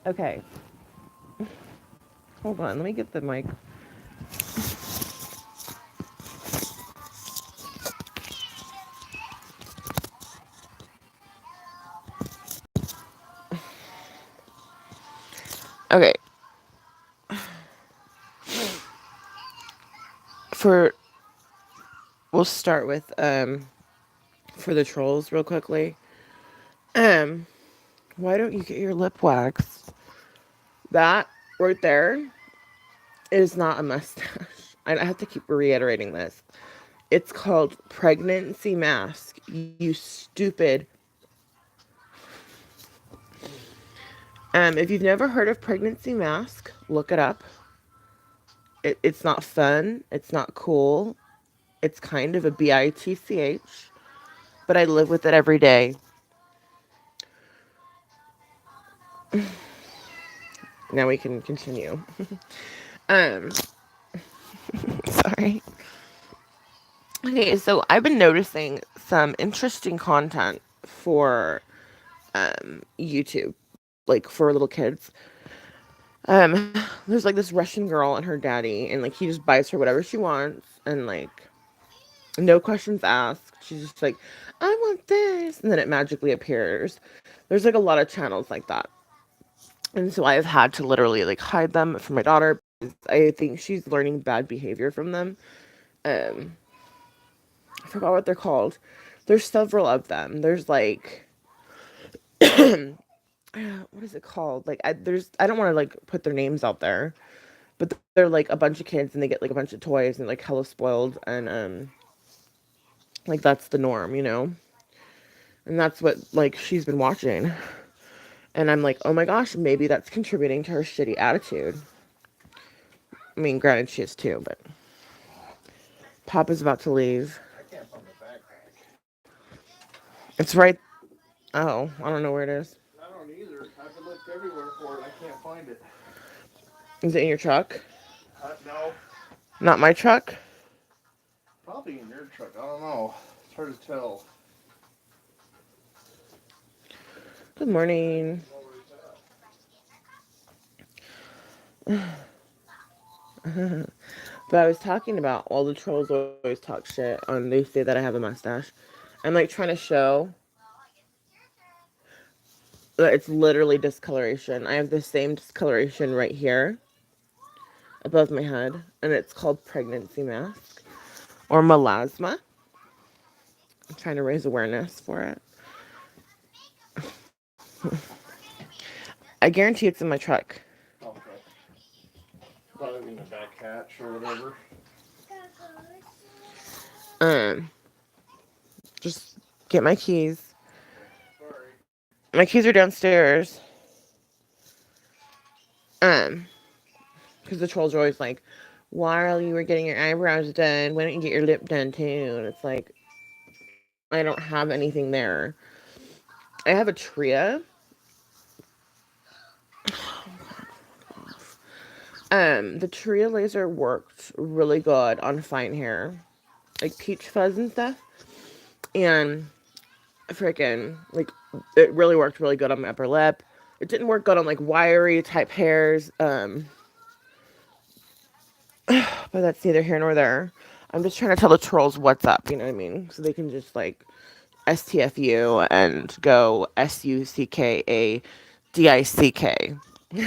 Okay. Hold on. Let me get the mic. Okay. For we'll start with for the trolls real quickly. Um, why don't you get your lip waxed? That right there is not a mustache. I have to keep reiterating this. It's called pregnancy mask. You stupid. If you've never heard of pregnancy mask, look it up. It's not fun. It's not cool. It's kind of a bitch, but I live with it every day. Now we can continue. um, sorry. Okay, so I've been noticing some interesting content for YouTube, like for little kids. There's like this Russian girl and her daddy, and like he just buys her whatever she wants, and like no questions asked. She's just like, I want this, and then it magically appears. There's like a lot of channels like that, and so I have had to literally like hide them from my daughter because I think she's learning bad behavior from them. Um, I forgot what they're called. There's several of them. There's like what is it called? Like I don't want to like put their names out there, but they're like a bunch of kids and they get like a bunch of toys and like hella spoiled and like that's the norm, you know? And that's what like she's been watching. And I'm like, "Oh my gosh, maybe that's contributing to her shitty attitude." I mean, granted she is too, but Papa's about to leave. I can't find the backpack. It's right. Oh, I don't know where it is. I don't either. I've looked everywhere for it. I can't find it. Is it in your truck? No. Not my truck? Probably in your truck. I don't know. It's hard to tell. Good morning. But I was talking about all the trolls always talk shit on they say that I have a mustache. I'm like trying to show that it's literally discoloration. I have the same discoloration right here above my head, and it's called pregnancy mask or melasma. I'm trying to raise awareness for it. I guarantee it's in my truck. Okay. Probably in the back hatch or whatever. Um, just get my keys. Sorry. My keys are downstairs. Um, because the trolls are always like, while you were getting your eyebrows done, why don't you get your lip done too? And it's like, I don't have anything there. I have a Tria. The Tria laser worked really good on fine hair, like peach fuzz and stuff. And freaking, like, it really worked really good on my upper lip. It didn't work good on like wiry type hairs. But that's neither here nor there. I'm just trying to tell the trolls what's up, you know what I mean? So they can just like STFU and go SUCKADICK. You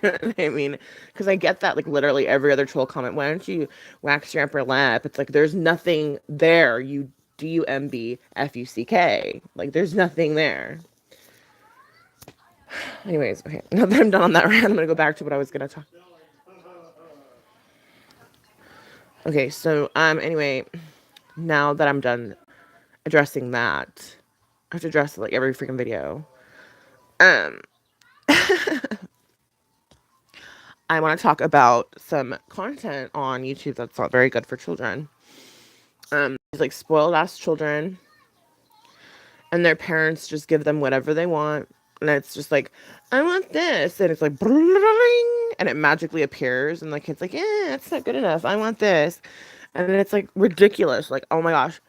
know what I mean? Because I get that like literally every other troll comment. Why don't you wax your upper lip? It's like there's nothing there. You DUMBFUCK. Like there's nothing there. Anyways, okay. Now that I'm done on that rant, I'm gonna go back to what I was gonna talk. Okay, so anyway, now that I'm done addressing that, I have to address it like every freaking video. Um, I want to talk about some content on YouTube that's not very good for children. These like spoiled ass children, and their parents just give them whatever they want, and it's just like, I want this, and it's like, and it magically appears, and the kid's like, yeah, it's not good enough. I want this, and then it's like ridiculous. Like, oh my gosh.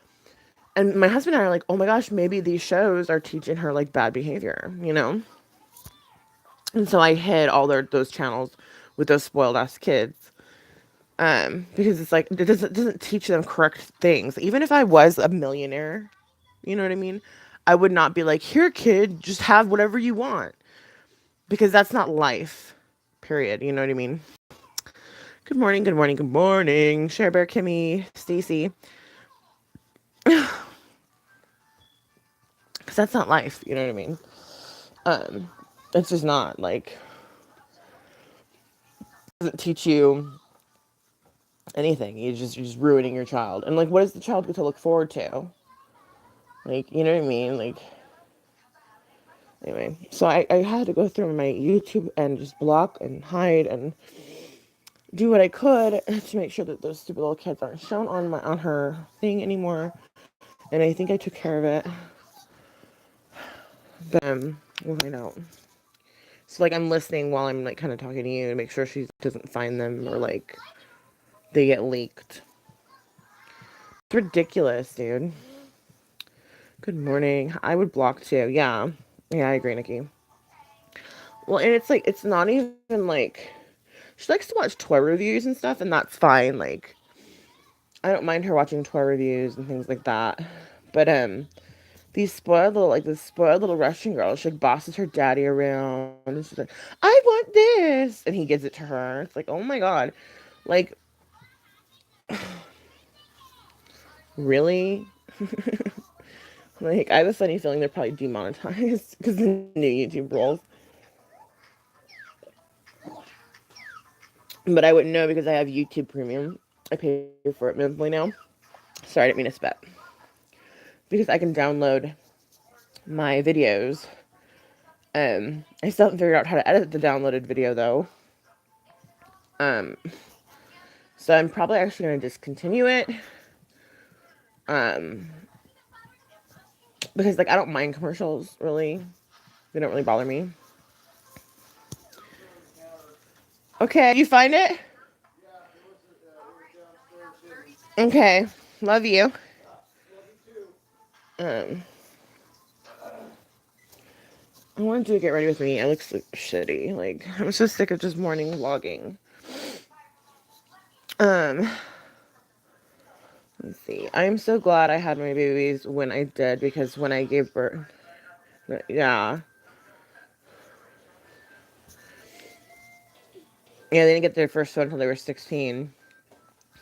And my husband and I are like, oh my gosh, maybe these shows are teaching her like bad behavior, you know? And so I hid all those channels with those spoiled ass kids. Because it's like it doesn't teach them correct things. Even if I was a millionaire, you know what I mean? I would not be like, here, kid, just have whatever you want. Because that's not life. Period. You know what I mean? Good morning, good morning, good morning. Share Bear, Kimmy, Stacy. Because that's not life. You know what I mean? It's just not like it doesn't teach you anything. You're just ruining your child. And like, what does the child get to look forward to? Like, you know what I mean? Like, anyway, so I had to go through my YouTube and just block and hide and do what I could to make sure that those stupid little kids aren't shown on her thing anymore. And I think I took care of it. But we'll find out. So like I'm listening while I'm like kind of talking to you to make sure she doesn't find them or like they get leaked. It's ridiculous, dude. Good morning. I would block too. Yeah. Yeah, I agree, Nikki. Well, and it's like it's not even like she likes to watch toy reviews and stuff, and that's fine. Like I don't mind her watching toy reviews and things like that. But this spoiled little Russian girl, she like bosses her daddy around and she's like, I want this, and he gives it to her. It's like, oh my god. Like really? Like I have a funny feeling they're probably demonetized because the new YouTube rules. But I wouldn't know because I have YouTube Premium. I pay for it monthly now. Sorry, I didn't mean to spit. Because I can download my videos. I still haven't figured out how to edit the downloaded video though. Um, so I'm probably actually going to discontinue it. Because like I don't mind commercials really. They don't really bother me. Okay, you find it? Okay, love you. Um, I wanted to get ready with me. I look so shitty. Like I'm so sick of just morning vlogging. Um, let's see. I'm so glad I had my babies when I did because when I gave birth, yeah, yeah, they didn't get their first one until they were 16.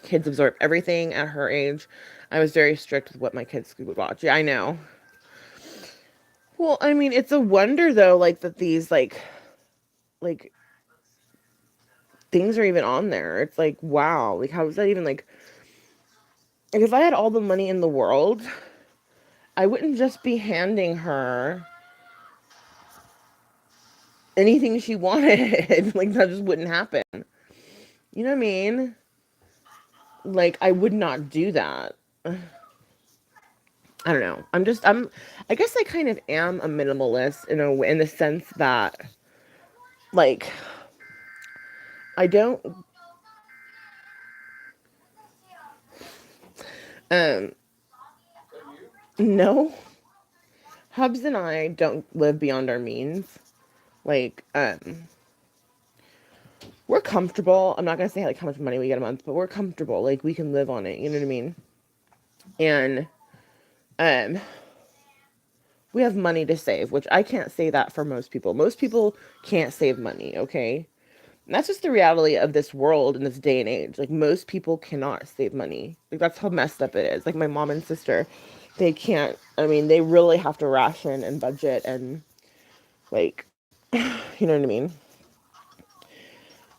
Kids absorb everything at her age. I was very strict with what my kids would watch. Yeah, I know. Well, I mean, it's a wonder though, like that these like things are even on there. It's like, wow, like how is that even like if I had all the money in the world, I wouldn't just be handing her anything she wanted. Like that just wouldn't happen. You know what I mean? Like I would not do that. I don't know. I guess I kind of am a minimalist in the sense that like I don't um no. Hubs and I don't live beyond our means. Like we're comfortable. I'm not gonna say like how much money we get a month, but we're comfortable. Like we can live on it. You know what I mean? And um, we have money to save, which I can't say that for most people. Most people can't save money. Okay, and that's just the reality of this world in this day and age. Like most people cannot save money. Like that's how messed up it is. Like my mom and sister, they can't. I mean, they really have to ration and budget and like, you know what I mean?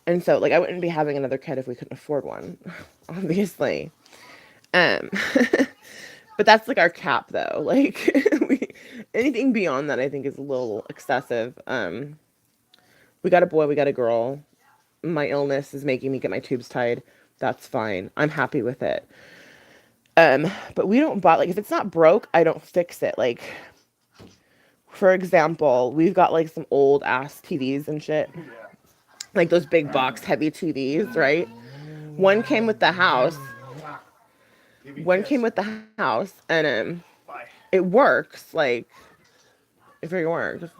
And so like I wouldn't be having another kid if we couldn't afford one, obviously. Um but that's like our cap though. Like anything beyond that I think is a little excessive. We got a boy, we got a girl. My illness is making me get my tubes tied. That's fine. I'm happy with it. But we don't buy like if it's not broke, I don't fix it. Like for example, we've got like some old ass TVs and shit. Like those big box heavy TVs, right? One came with the house. One came with the house, and it works. Like it freaking works.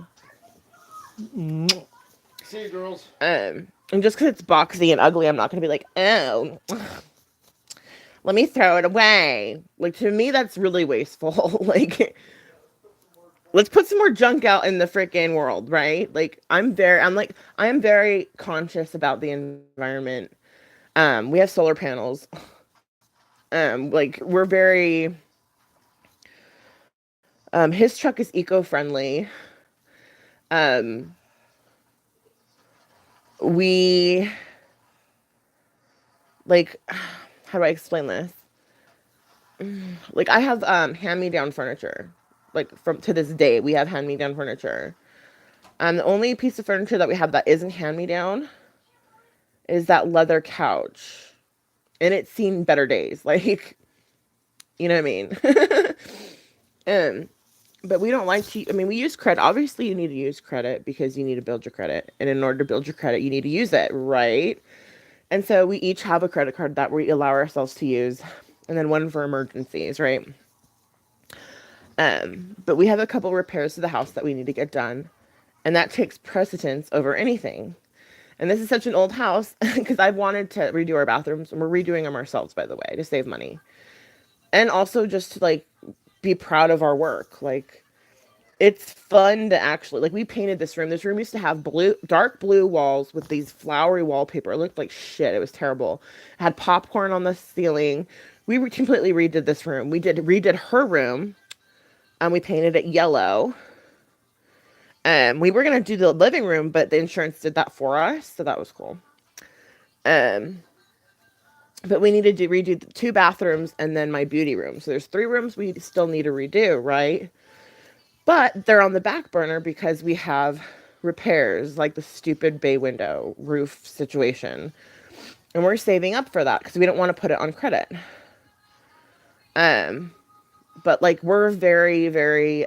See you, girls. And just because it's boxy and ugly, I'm not gonna be like, oh, let me throw it away. Like, to me, that's really wasteful. Like, let's put some more junk out in the freaking world, right? Like, I am very conscious about the environment. We have solar panels. Like, we're very, his truck is eco-friendly. Um, we, like, how do I explain this? Like, I have, hand-me-down furniture. Like, from to this day, we have hand-me-down furniture. The only piece of furniture that we have that isn't hand-me-down is that leather couch. And it's seen better days. Like, you know what I mean? But we don't like to, I mean, we use credit. Obviously, you need to use credit because you need to build your credit. And in order to build your credit, you need to use it, right? And so we each have a credit card that we allow ourselves to use, and then one for emergencies, right? But we have a couple repairs to the house that we need to get done, and that takes precedence over anything. And this is such an old house because I've wanted to redo our bathrooms, and we're redoing them ourselves, by the way, to save money. And also just to like be proud of our work. Like, it's fun to actually, like, we painted this room. This room used to have dark blue walls with these flowery wallpaper. It looked like shit. It was terrible. It had popcorn on the ceiling. Completely redid this room. Redid her room, and we painted it yellow. We were gonna do the living room, but the insurance did that for us, so that was cool. But we needed to redo the 2 bathrooms and then my beauty room. So there's 3 rooms we still need to redo, right? But they're on the back burner because we have repairs, like the stupid bay window roof situation. And we're saving up for that because we don't want to put it on credit. But like, we're very, very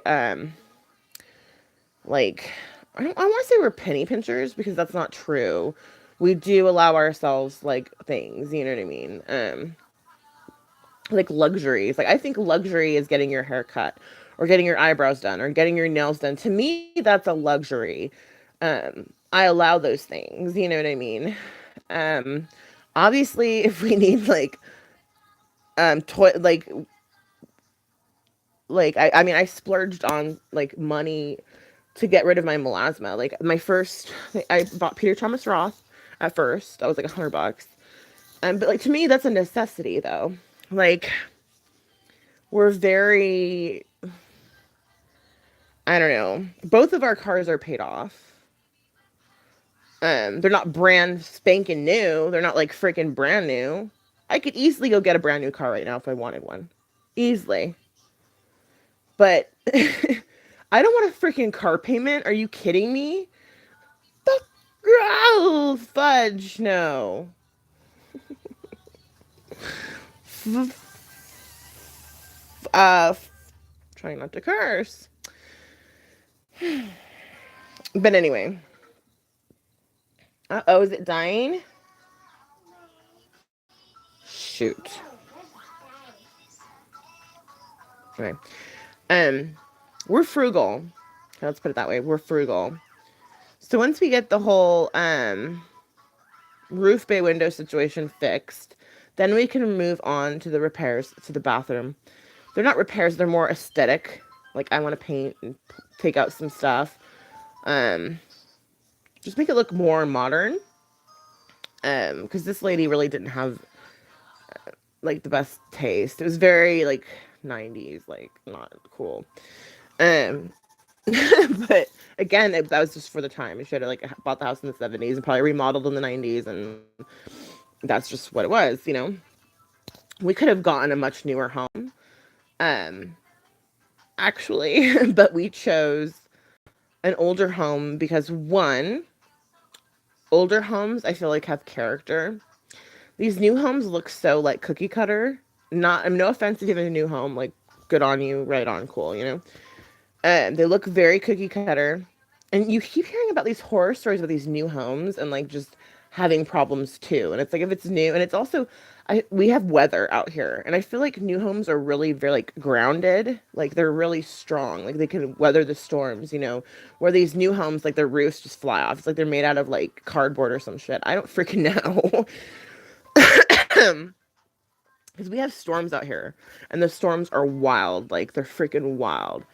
like, I want to say we're penny pinchers because that's not true. We do allow ourselves like things, you know what I mean? Like luxuries. Like, I think luxury is getting your hair cut or getting your eyebrows done or getting your nails done. To me, that's a luxury. I allow those things, you know what I mean? Um, Obviously, if we need like toy like I mean, I splurged on like money to get rid of my melasma. Like, my first, I bought Peter Thomas Roth at first. I was like $100. But like, to me, that's a necessity though. Like, we're very, I don't know. Both of our cars are paid off. They're not brand spanking new. They're not like freaking brand new. I could easily go get a brand new car right now if I wanted one. Easily. But I don't want a freaking car payment. Are you kidding me? Oh, fudge, no. Uh, Trying not to curse. But anyway. Uh-oh, is it dying? Shoot. Okay. We're frugal. Let's put it that way. We're frugal. So once we get the whole roof bay window situation fixed, then we can move on to the repairs to the bathroom. They're not repairs, they're more aesthetic. Like, I want to paint and take out some stuff. Just make it look more modern. Because this lady really didn't have like the best taste. It was very like 90s, like not cool. Um but again, that was just for the time. She had like bought the house in the 70s and probably remodeled in the 90s, and that's just what it was, you know. We could have gotten a much newer home. Um Actually, but we chose an older home because, one, older homes I feel like have character. These new homes look so like cookie cutter. Not, I'm no offense if you have a new home, like, good on you, right on, cool, you know. They look very cookie cutter, and you keep hearing about these horror stories about these new homes and like just having problems too. And it's like if it's new, and it's also we have weather out here, and I feel like new homes are really very like grounded, like they're really strong, like they can weather the storms, you know. Where these new homes, like their roofs just fly off. It's like they're made out of like cardboard or some shit. I don't freaking know. Because we have storms out here, and the storms are wild, like they're freaking wild.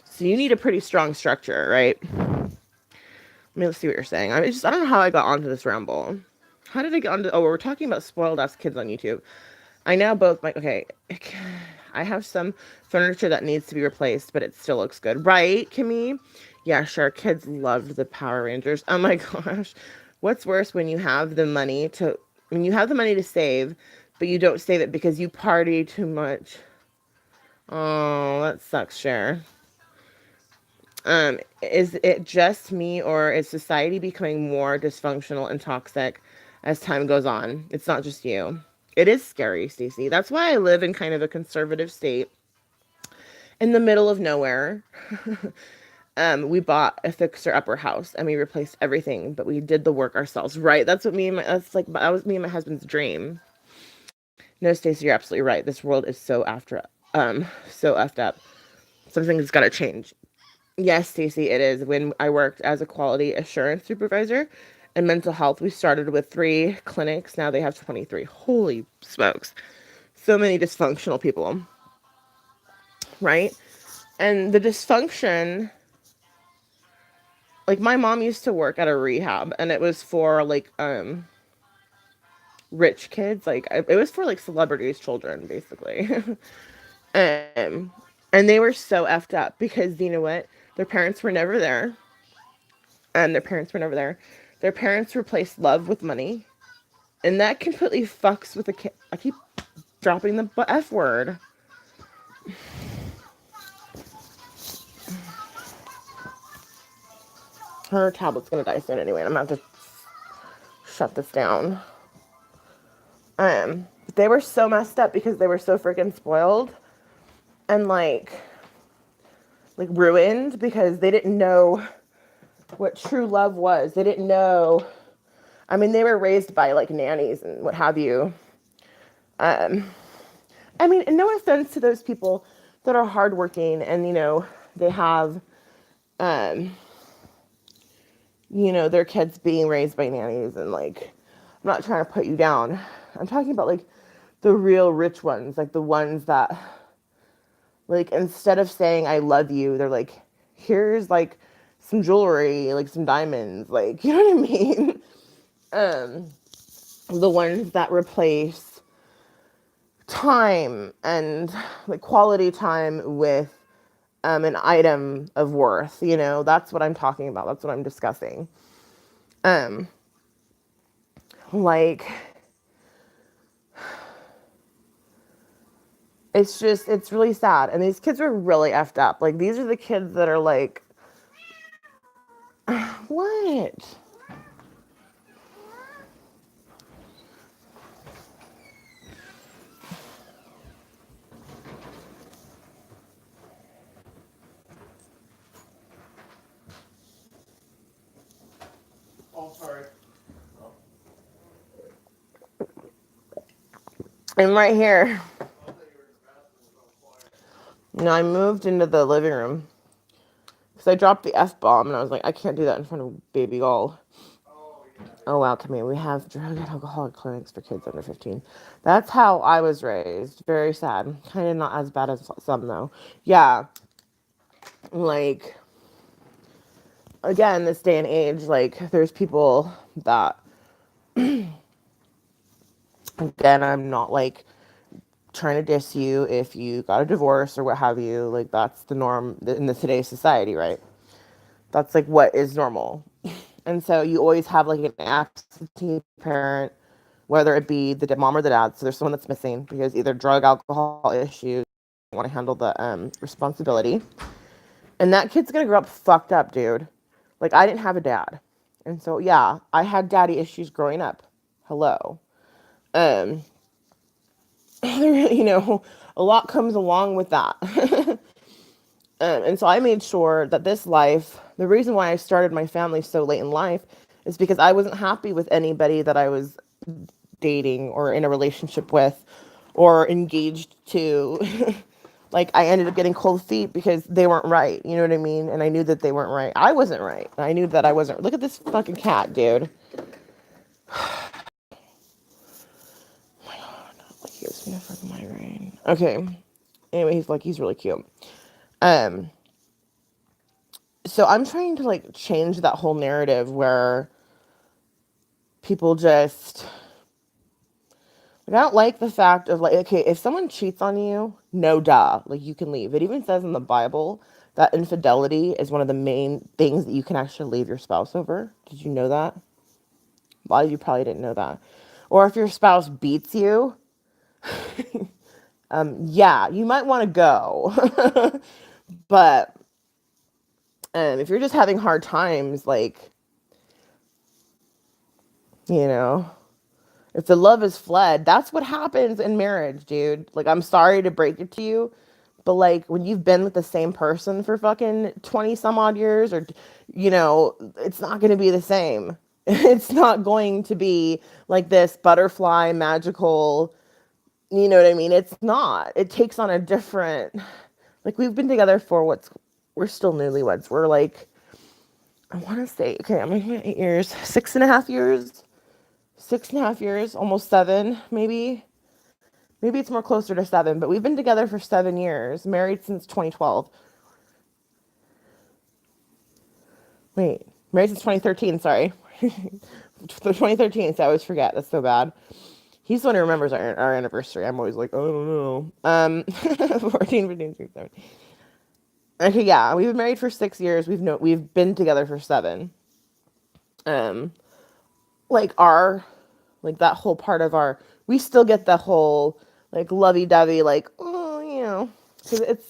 So you need a pretty strong structure, right? I mean, let's see what you're saying. I don't know how I got onto this ramble. How did I get onto? Oh, we're talking about spoiled ass kids on YouTube. I now both my okay. I have some furniture that needs to be replaced, but it still looks good, right, Kimmy? Yeah, sure. Kids loved the Power Rangers. Oh my gosh, what's worse when you have the money to save, but you don't save it because you party too much. Oh, that sucks, Cher. Is it just me, or is society becoming more dysfunctional and toxic as time goes on? It's not just you. It is scary, Stacey. That's why I live in kind of a conservative state in the middle of nowhere. We bought a fixer upper house and we replaced everything, but we did the work ourselves, right? That was me and my husband's dream. No, Stacey, you're absolutely right. This world is so effed up. Something's got to change. Yes, Stacey, it is. When I worked as a quality assurance supervisor in mental health, we started with 3 clinics. Now they have 23. Holy smokes. So many dysfunctional people, right? And the dysfunction, like my mom used to work at a rehab, and it was for like rich kids. Like it was for like celebrities' children, basically. um, and they were so effed up because you know what? Their parents were never there. And their parents were never there. Their parents replaced love with money, and that completely fucks with the kid. I keep dropping the F word. Her tablet's gonna die soon anyway, and I'm gonna have to shut this down. But they were so messed up because they were so freaking spoiled and like ruined because they didn't know what true love was. They didn't know. I mean, they were raised by like nannies and what have you. I mean, and no offense to those people that are hardworking and, you know, they have, you know, their kids being raised by nannies and like, I'm not trying to put you down. I'm talking about like the real rich ones, like the ones that, like, instead of saying, I love you, they're like, here's like some jewelry, like some diamonds, like, you know what I mean? The ones that replace time and like quality time with an item of worth, you know, that's what I'm talking about. That's what I'm discussing. Like, it's really sad. And these kids are really effed up. Like, these are the kids that are like, what? Oh, sorry. And right here, you know, I moved into the living room because I dropped the F bomb and I was like, I can't do that in front of baby doll. Oh wow, come here. We have drug and alcoholic clinics for kids under 15. That's how I was raised. Very sad. Kind of not as bad as some though. Yeah. Like again, this day and age, like there's people that again, I'm not like trying to diss you if you got a divorce or what have you. Like that's the norm in the today's society, right? That's like what is normal. And so you always have like an absentee parent, whether it be the mom or the dad. So there's someone that's missing because either drug, alcohol issues, want to handle the responsibility. And that kid's gonna grow up fucked up, dude. Like I didn't have a dad. And so yeah, I had daddy issues growing up. Hello. Um, you know, a lot comes along with that. And so I made sure that this life, the reason why I started my family so late in life It's because I wasn't happy with anybody that I was dating or in a relationship with or engaged to. Like, I ended up getting cold feet because they weren't right. You know what I mean? And I knew that they weren't right. I wasn't right. I knew that I wasn't. Look at this fucking cat, dude. Like, he gives me a fucking migraine. Okay. Anyway, he's really cute. Um, so I'm trying to like change that whole narrative where people just like, I don't like the fact of like, okay, if someone cheats on you, no duh, like you can leave. It even says in the Bible that infidelity is one of the main things that you can actually leave your spouse over. Did you know that? A lot of you probably didn't know that. Or if your spouse beats you, yeah, you might want to go. But if you're just having hard times, like, you know, if the love is fled, that's what happens in marriage, dude. Like, I'm sorry to break it to you, but like when you've been with the same person for fucking 20 some odd years, or, it's not going to be the same. It's not going to be like this butterfly magical, you know what I mean? It's not. It takes on a different, like, we've been together for we're still newlyweds. We're like, I want to say, okay, I'm like 8 years, 6.5 years, 6.5 years, almost 7, maybe. Maybe it's more closer to 7, but we've been together for 7 years, married since 2012. Wait, married since 2013, sorry. 2013, so I always forget. That's so bad. He's the one who remembers our anniversary. I'm always like, oh, I don't know. 14, 15, 16, 17. Okay, yeah, we've been married for 6 years. We've been together for 7. Um, like that whole part of we still get the whole like lovey-dovey, like, oh, because it's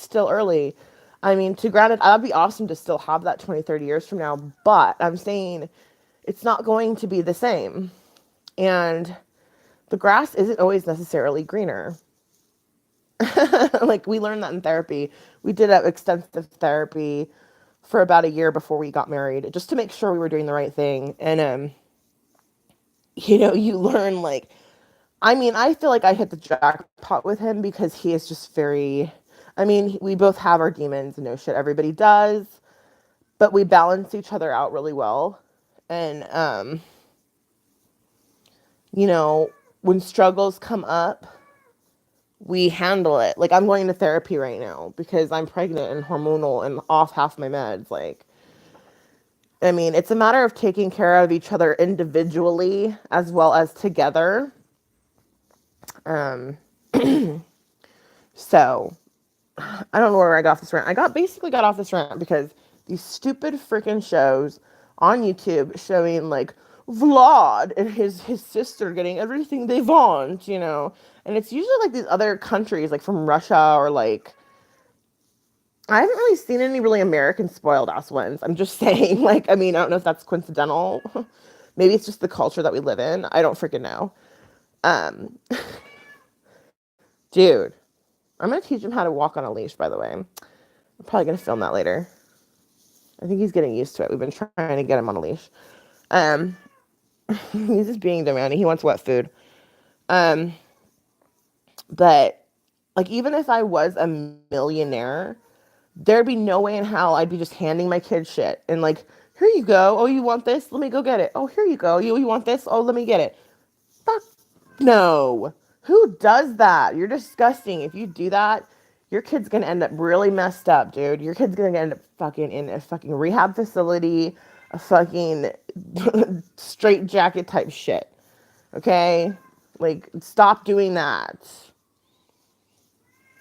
still early. I mean, to granted, that'd be awesome to still have that 20, 30 years from now, but I'm saying it's not going to be the same. And the grass isn't always necessarily greener. Like, we learned that in therapy. We did have extensive therapy for about a year before we got married, just to make sure we were doing the right thing. And you learn, like, I mean, I feel like I hit the jackpot with him because he is just very, I mean, we both have our demons, no shit, everybody does, but we balance each other out really well. And you know when struggles come up, we handle it. Like, I'm going to therapy right now because I'm pregnant and hormonal and off half my meds. Like, I mean, it's a matter of taking care of each other individually as well as together. Um, so I don't know where I got off this rant. Basically got off this rant because these stupid freaking shows on YouTube showing like Vlad and his sister getting everything they want. And it's usually like these other countries, like from Russia, or like, I haven't really seen any really American spoiled ass ones. I'm just saying, like, I mean, I don't know if that's coincidental. Maybe it's just the culture that we live in. I don't freaking know. Um, Dude, I'm gonna teach him how to walk on a leash, by the way. I'm probably gonna film that later. I think he's getting used to it. We've been trying to get him on a leash. Um, he's just being demanding. He wants wet food. Um, but like, even if I was a millionaire, there'd be no way in hell I'd be just handing my kid shit and like, here you go. Oh, you want this? Let me go get it. Oh, here you go. You want this? Oh, let me get it. Fuck no. Who does that? You're disgusting. If you do that, your kid's gonna end up really messed up, dude. Your kid's gonna end up fucking in a fucking rehab facility, a fucking straight jacket type shit. Okay? Like, stop doing that.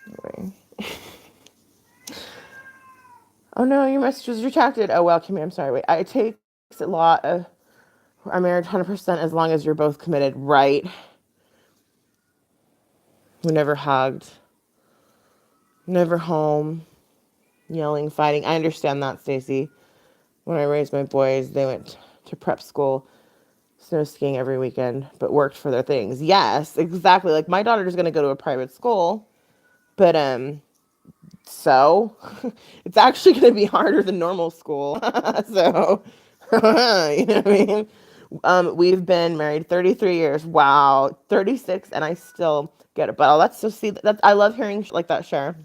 Anyway. Oh no, your message was retracted. Oh well, Kimmy, I'm sorry. Wait, it takes a lot of. I'm married 100% as long as you're both committed, right? We never hugged, never home, yelling, fighting. I understand that, Stacy. When I raised my boys, they went to prep school, snow skiing every weekend, but worked for their things. Yes, exactly. Like, my daughter's gonna go to a private school, but so it's actually gonna be harder than normal school. So You know what I mean? We've been married 33 years. Wow, 36, and I still get it. But let's just see. That I love hearing like that, Cher.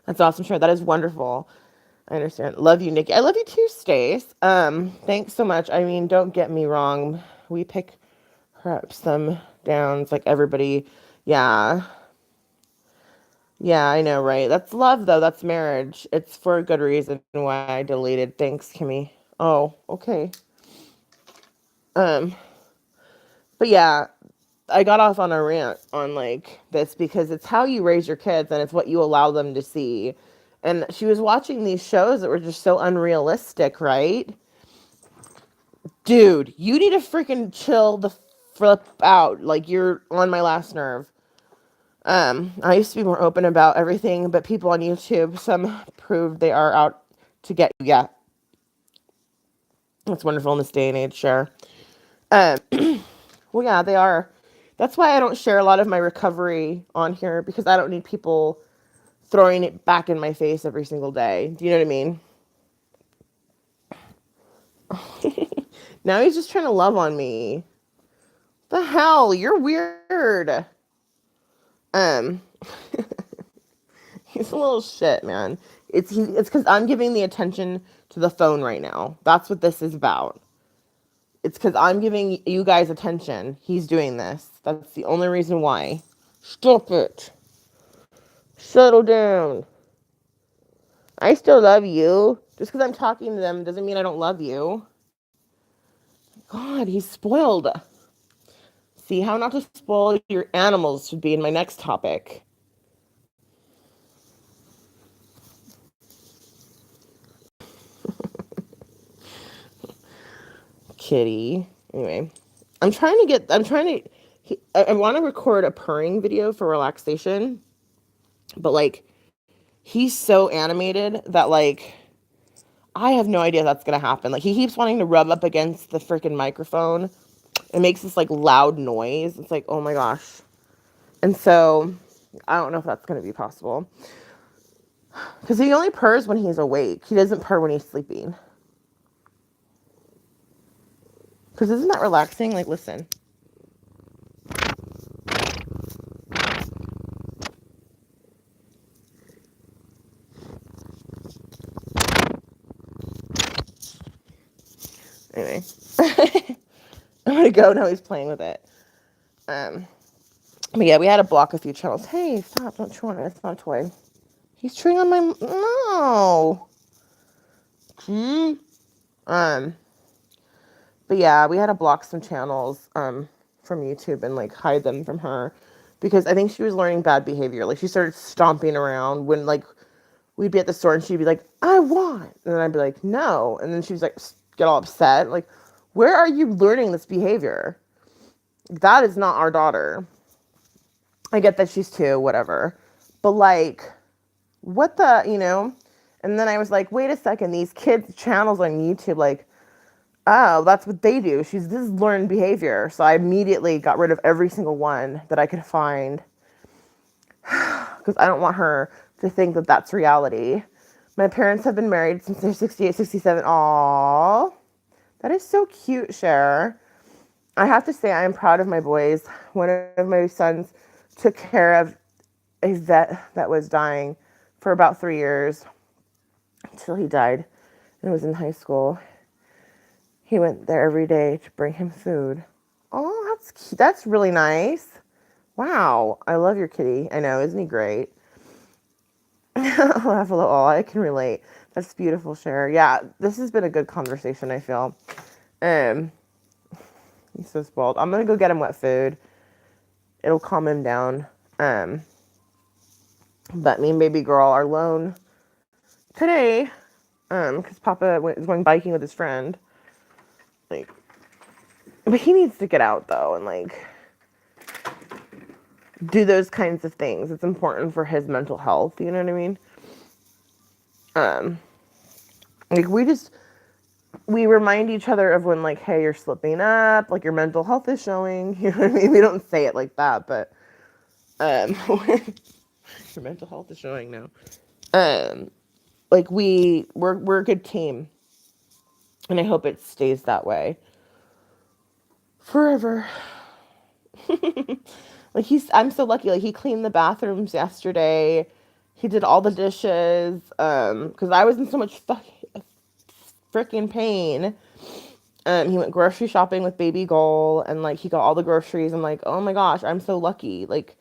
That's awesome, Cher. That is wonderful. I understand. Love you, Nikki. I love you too, Stace. Thanks so much. I mean, don't get me wrong. We pick her up some downs, like everybody. Yeah, yeah, I know, right? That's love, though. That's marriage. It's for a good reason why I deleted. Thanks, Kimmy. Oh, okay. Um, but yeah, I got off on a rant on like this because it's how you raise your kids and it's what you allow them to see. And she was watching these shows that were just so unrealistic, right? Dude, you need to freaking chill the flip out. Like you're on my last nerve. I used to be more open about everything, but people on YouTube, some proved they are out to get you. Yeah, that's wonderful in this day and age, sure. Um, well, yeah, they are. That's why I don't share a lot of my recovery on here because I don't need people throwing it back in my face every single day. Do you know what I mean? Now he's just trying to love on me. The hell? You're weird. Um, he's a little shit, man. It's because I'm giving the attention to the phone right now. That's what this is about. It's because I'm giving you guys attention. He's doing this. That's the only reason why. Stop it. Settle down. I still love you. Just because I'm talking to them doesn't mean I don't love you. God, he's spoiled. See, how not to spoil your animals should be in my next topic. Kitty. Anyway, I want to record a purring video for relaxation, but like, he's so animated that like, I have no idea that's going to happen. Like, he keeps wanting to rub up against the freaking microphone. It makes this like loud noise. It's like, oh my gosh. And so, I don't know if that's going to be possible. Because he only purrs when he's awake. He doesn't purr when he's sleeping. Because isn't that relaxing? Like, listen. Anyway. I'm going to go now. He's playing with it. But yeah, we had to block a few channels. Hey, stop. Don't chew on it. It's not a toy. He's chewing on my... No. But yeah, we had to block some channels from YouTube and like hide them from her because I think she was learning bad behavior. Like she started stomping around when like we'd be at the store and she'd be like, "I want," and then I'd be like, "No," and then she was like, get all upset. Like, where are you learning this behavior? That is not our daughter. I get that she's 2, whatever, but like, what the, you know? And then I was like, wait a second, these kids' channels on YouTube, like, oh, that's what they do. This is learned behavior. So I immediately got rid of every single one that I could find because I don't want her to think that that's reality. My parents have been married since they're 68, 67. Aww. That is so cute, Cher. I have to say I am proud of my boys. One of my sons took care of a vet that was dying for about 3 years until he died and was in high school. He went there every day to bring him food. Oh, that's cute. That's really nice. Wow, I love your kitty. I know, isn't he great? Laugh a little. Oh, I can relate. That's beautiful, Cher. Yeah, this has been a good conversation, I feel. He's so spoiled. I'm gonna go get him wet food. It'll calm him down. But me and baby girl are alone today. Because Papa is going biking with his friend. Like, but he needs to get out though and like do those kinds of things. It's important for his mental health. You know what I mean? Like we remind each other of when like, hey, you're slipping up, like your mental health is showing. You know what I mean? We don't say it like that, but your mental health is showing now. Like we're a good team. And I hope it stays that way forever. Like I'm so lucky. Like he cleaned the bathrooms yesterday. He did all the dishes. Because I was in so much freaking pain. He went grocery shopping with baby Goal, and like he got all the groceries. I'm like, oh my gosh, I'm so lucky. Like,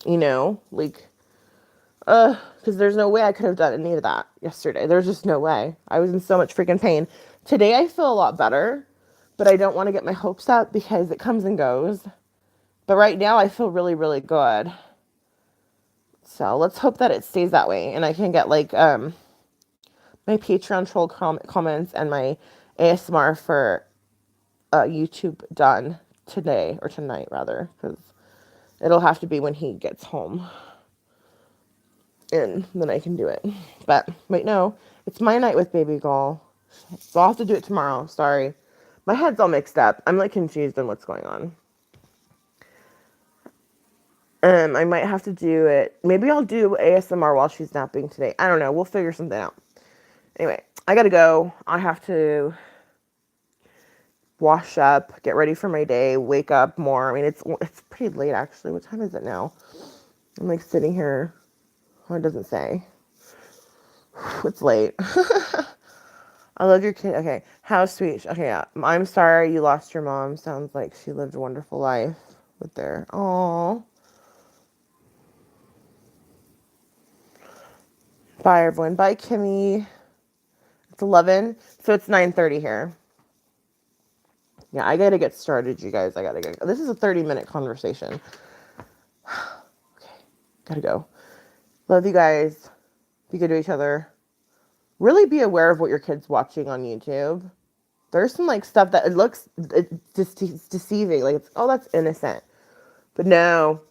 like, because there's no way I could have done any of that yesterday. There's just no way. I was in so much freaking pain. Today I feel a lot better, but I don't want to get my hopes up because it comes and goes. But right now I feel really, really good. So let's hope that it stays that way and I can get like my Patreon troll comments and my ASMR for YouTube done today or tonight rather, because it'll have to be when he gets home and then I can do it. But wait, no, it's my night with baby girl, so I'll have to do it tomorrow. Sorry, my head's all mixed up. I'm like confused on what's going on. I might have to do it. Maybe I'll do ASMR while she's napping today. I don't know. We'll figure something out. Anyway, I gotta go. I have to wash up, get ready for my day, wake up more. I mean, it's pretty late actually. What time is it now? I'm like sitting here. Oh, it doesn't say. It's late. I love your kid. Okay, how sweet. Okay, yeah. I'm sorry you lost your mom. Sounds like she lived a wonderful life with their. Oh. Bye everyone. Bye Kimmy. It's 11, so it's 9:30 here. Yeah, I gotta get started, you guys. I gotta go. This is a 30-minute conversation. Okay, gotta go. Love you guys. Be good to each other. Really be aware of what your kid's watching on YouTube. There's some like stuff that it looks it's deceiving. Like oh, that's innocent, but no.